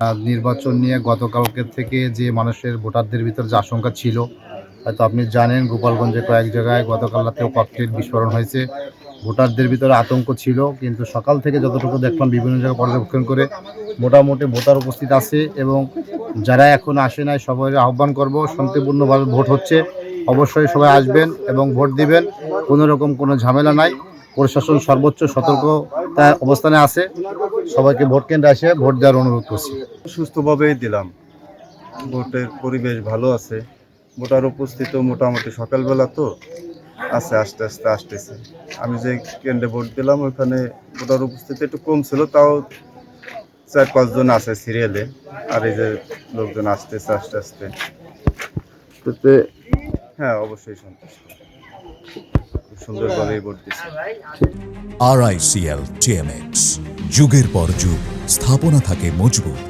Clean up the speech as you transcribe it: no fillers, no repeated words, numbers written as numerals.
নির্বাচন নিয়ে গতকালকে থেকে যে মানুষের ভোটারদের ভিতর যে আশঙ্কা ছিল, হয়তো আপনি জানেন গোপালগঞ্জে কয়েক জায়গায় গতকাল রাতেও ককটেল বিস্ফোরণ হয়েছে। ভোটারদের ভিতরে আতঙ্ক ছিল, কিন্তু সকাল থেকে যতটুকু দেখলাম বিভিন্ন জায়গায় পর্যবেক্ষণ করে মোটামুটি ভোটার উপস্থিত আছে এবং যারা এখনো আসে নাই সবাই আহ্বান করব, শান্তিপূর্ণভাবে ভোট হচ্ছে। অবশ্যই সবাই আসবেন এবং ভোট দিবেন। কোনো রকম কোনো ঝামেলা নাই। প্রশাসন সর্বোচ্চ সতর্কতা অবস্থানে আছে। সবাইকে ভোট কেন্দ্রে এসে ভোট দেওয়ার অনুরোধ করছি। সুস্থভাবেই দিলাম। ভোটের পরিবেশ ভালো আছে। ভোটার উপস্থিতিও মোটামুটি সকালবেলা তো আছে, আস্তে আস্তে আসতেছে। আমি যে কেন্দ্রে ভোট দিলাম ওইখানে ভোটার উপস্থিতি একটু কম ছিল, তাও ৪-৫ জন আছে সিরিয়ালে। আর এই যে লোকজন আসতেছে আস্তে আস্তে, তাতে হ্যাঁ অবশ্যই সন্তুষ্ট। খুব সুন্দরভাবেই ভোট দিচ্ছে। RICL TMX, যুগের পর যুগ স্থাপনা থাকে মজবুত।